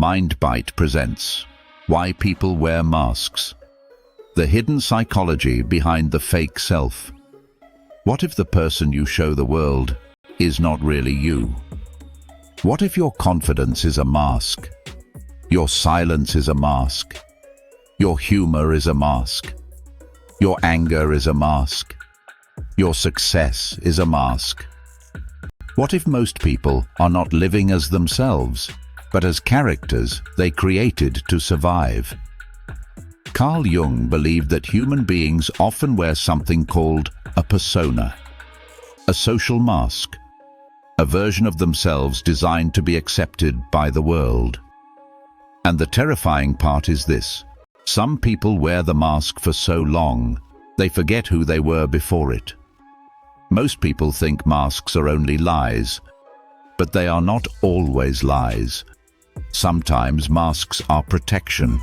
MindBite presents Why People Wear Masks. The hidden psychology behind the fake self. What if the person you show the world is not really you? What if your confidence is a mask? Your silence is a mask. Your humor is a mask. Your anger is a mask. Your success is a mask. What if most people are not living as themselves, but as characters they created to survive? Carl Jung believed that human beings often wear something called a persona, a social mask, a version of themselves designed to be accepted by the world. And the terrifying part is this: some people wear the mask for so long, they forget who they were before it. Most people think masks are only lies, but they are not always lies. Sometimes masks are protection.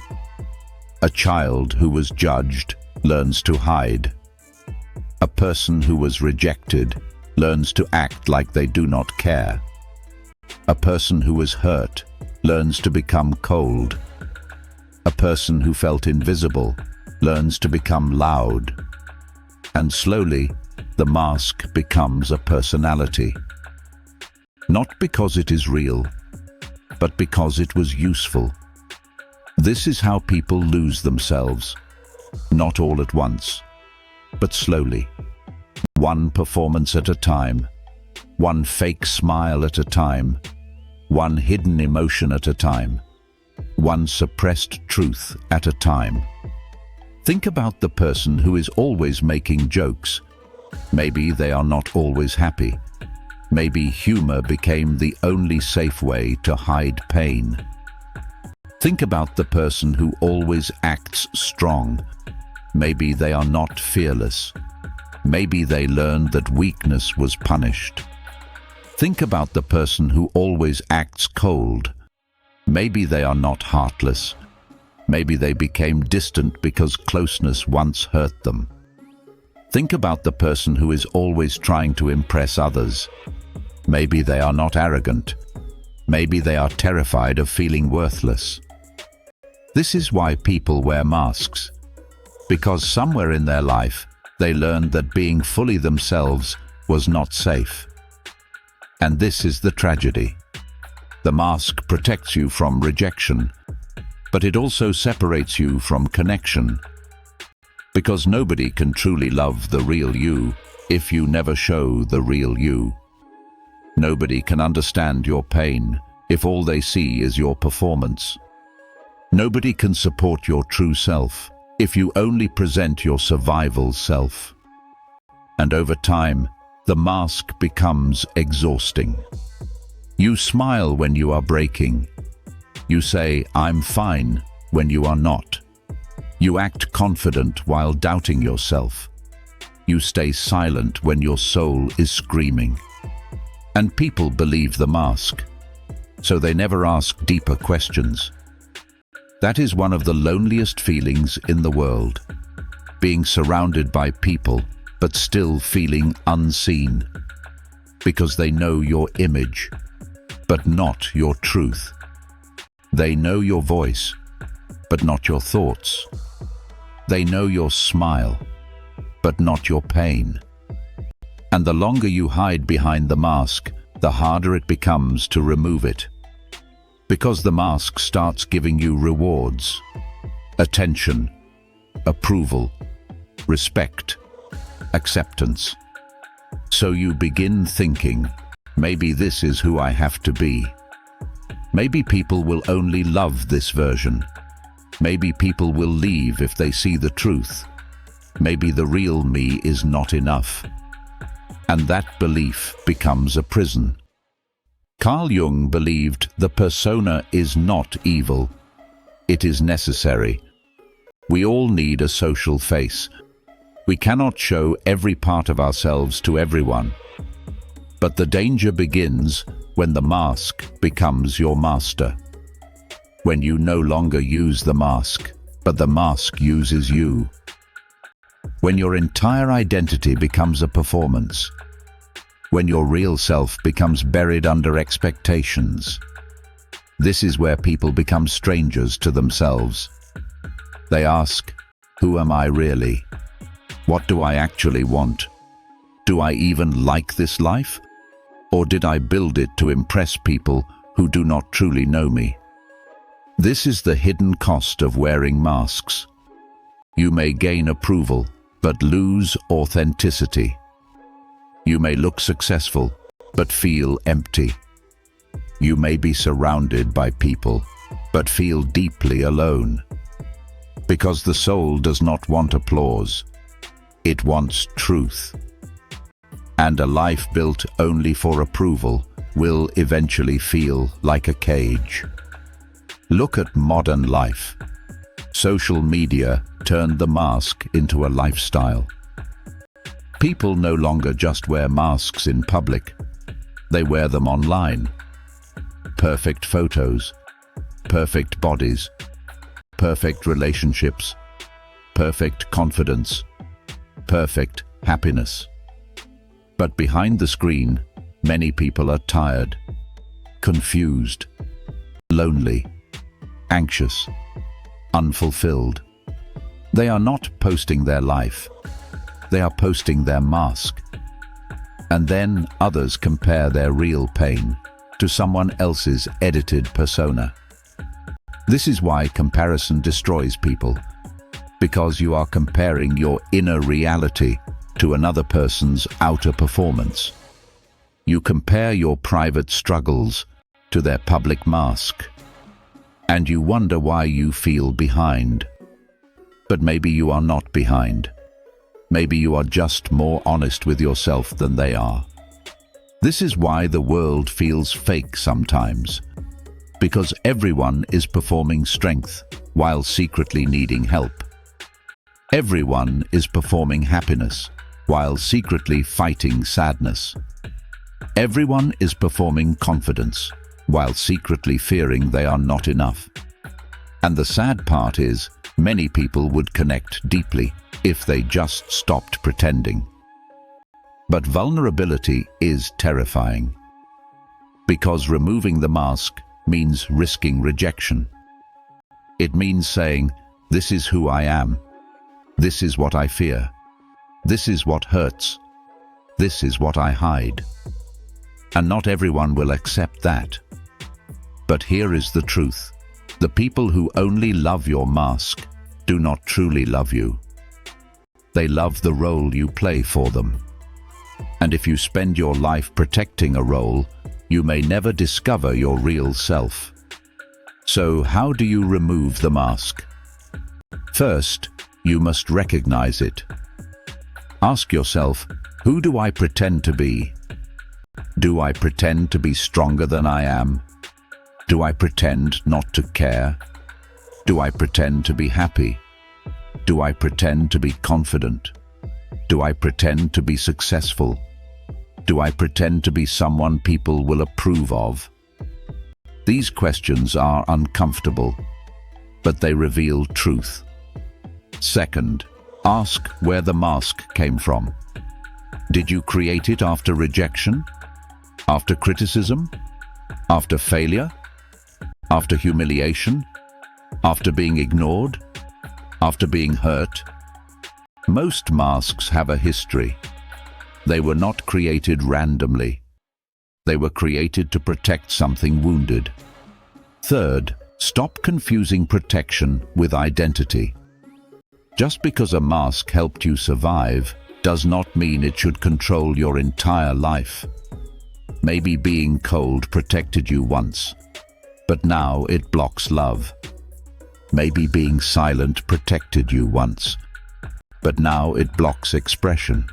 A child who was judged learns to hide. A person who was rejected learns to act like they do not care. A person who was hurt learns to become cold. A person who felt invisible learns to become loud. And slowly, the mask becomes a personality. Not because it is real, but because it was useful. This is how people lose themselves, not all at once, but slowly. One performance at a time, one fake smile at a time, one hidden emotion at a time, one suppressed truth at a time. Think about the person who is always making jokes. Maybe they are not always happy. Maybe humor became the only safe way to hide pain. Think about the person who always acts strong. Maybe they are not fearless. Maybe they learned that weakness was punished. Think about the person who always acts cold. Maybe they are not heartless. Maybe they became distant because closeness once hurt them. Think about the person who is always trying to impress others. Maybe they are not arrogant. Maybe they are terrified of feeling worthless. This is why people wear masks. Because somewhere in their life, they learned that being fully themselves was not safe. And this is the tragedy. The mask protects you from rejection, but it also separates you from connection. Because nobody can truly love the real you if you never show the real you. Nobody can understand your pain if all they see is your performance. Nobody can support your true self if you only present your survival self. And over time, the mask becomes exhausting. You smile when you are breaking. You say, "I'm fine," when you are not. You act confident while doubting yourself. You stay silent when your soul is screaming. And people believe the mask, so they never ask deeper questions. That is one of the loneliest feelings in the world, being surrounded by people but still feeling unseen, because they know your image, but not your truth. They know your voice, but not your thoughts. They know your smile, but not your pain. And the longer you hide behind the mask, the harder it becomes to remove it. Because the mask starts giving you rewards, attention, approval, respect, acceptance. So you begin thinking, maybe this is who I have to be. Maybe people will only love this version. Maybe people will leave if they see the truth. Maybe the real me is not enough. And that belief becomes a prison. Carl Jung believed the persona is not evil. It is necessary. We all need a social face. We cannot show every part of ourselves to everyone. But the danger begins when the mask becomes your master. When you no longer use the mask, but the mask uses you. When your entire identity becomes a performance. When your real self becomes buried under expectations. This is where people become strangers to themselves. They ask, who am I really? What do I actually want? Do I even like this life? Or did I build it to impress people who do not truly know me? This is the hidden cost of wearing masks. You may gain approval, but lose authenticity. You may look successful, but feel empty. You may be surrounded by people, but feel deeply alone. Because the soul does not want applause. It wants truth. And a life built only for approval will eventually feel like a cage. Look at modern life. Social media turned the mask into a lifestyle. People no longer just wear masks in public. They wear them online. Perfect photos, perfect bodies, perfect relationships, perfect confidence, perfect happiness. But behind the screen, many people are tired, confused, lonely, anxious, unfulfilled. They are not posting their life. They are posting their mask. And then others compare their real pain to someone else's edited persona. This is why comparison destroys people, because you are comparing your inner reality to another person's outer performance. You compare your private struggles to their public mask, and you wonder why you feel behind. But maybe you are not behind. Maybe you are just more honest with yourself than they are. This is why the world feels fake sometimes, because everyone is performing strength while secretly needing help. Everyone is performing happiness while secretly fighting sadness. Everyone is performing confidence while secretly fearing they are not enough. And the sad part is, many people would connect deeply if they just stopped pretending. But vulnerability is terrifying, because removing the mask means risking rejection. It means saying, this is who I am. This is what I fear. This is what hurts. This is what I hide. And not everyone will accept that. But here is the truth. The people who only love your mask do not truly love you. They love the role you play for them. And if you spend your life protecting a role, you may never discover your real self. So how do you remove the mask? First, you must recognize it. Ask yourself, who do I pretend to be? Do I pretend to be stronger than I am? Do I pretend not to care? Do I pretend to be happy? Do I pretend to be confident? Do I pretend to be successful? Do I pretend to be someone people will approve of? These questions are uncomfortable, but they reveal truth. Second, ask where the mask came from. Did you create it after rejection? After criticism? After failure? After humiliation? After being ignored? After being hurt? Most masks have a history. They were not created randomly. They were created to protect something wounded. Third, stop confusing protection with identity. Just because a mask helped you survive does not mean it should control your entire life. Maybe being cold protected you once, but now it blocks love. Maybe being silent protected you once, but now it blocks expression.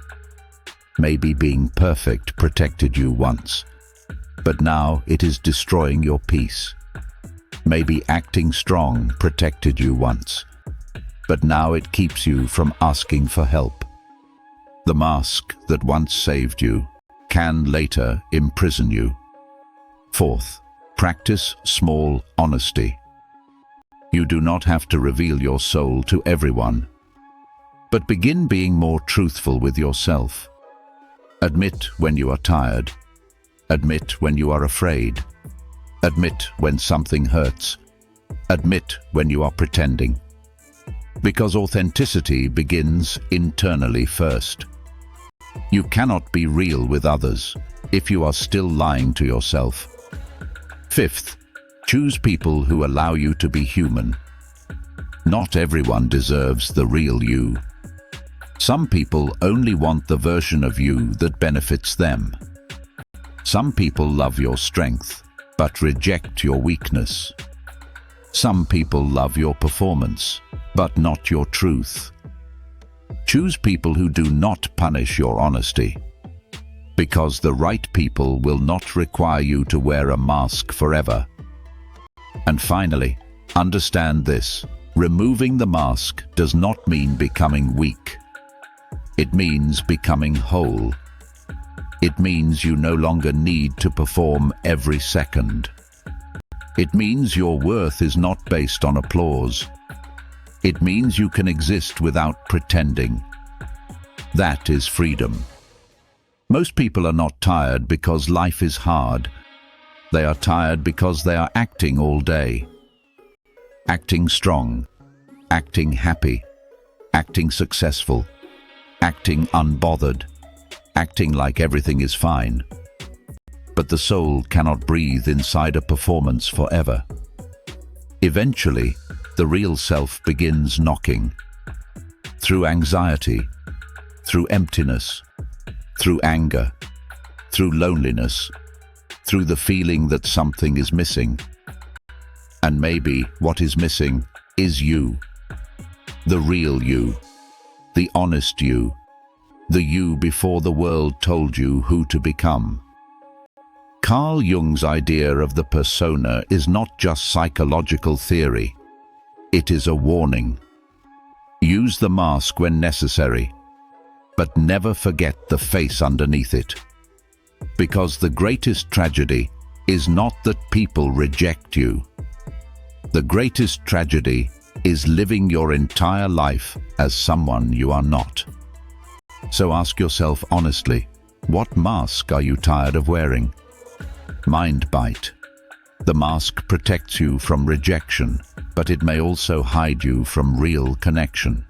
Maybe being perfect protected you once, but now it is destroying your peace. Maybe acting strong protected you once, but now it keeps you from asking for help. The mask that once saved you can later imprison you. Fourth, practice small honesty. You do not have to reveal your soul to everyone, but begin being more truthful with yourself. Admit when you are tired. Admit when you are afraid. Admit when something hurts. Admit when you are pretending. Because authenticity begins internally first. You cannot be real with others if you are still lying to yourself. Fifth, choose people who allow you to be human. Not everyone deserves the real you. Some people only want the version of you that benefits them. Some people love your strength, but reject your weakness. Some people love your performance, but not your truth. Choose people who do not punish your honesty, because the right people will not require you to wear a mask forever. And finally, understand this: removing the mask does not mean becoming weak. It means becoming whole. It means you no longer need to perform every second. It means your worth is not based on applause. It means you can exist without pretending. That is freedom. Most people are not tired because life is hard. They are tired because they are acting all day. Acting strong, acting happy, acting successful, acting unbothered, acting like everything is fine. But the soul cannot breathe inside a performance forever. Eventually, the real self begins knocking. Through anxiety, through emptiness, through anger, through loneliness, through the feeling that something is missing. And maybe what is missing is you. The real you. The honest you. The you before the world told you who to become. Carl Jung's idea of the persona is not just psychological theory. It is a warning. Use the mask when necessary, but never forget the face underneath it. Because the greatest tragedy is not that people reject you. The greatest tragedy is living your entire life as someone you are not. So ask yourself honestly, what mask are you tired of wearing? MindBite. The mask protects you from rejection, but it may also hide you from real connection.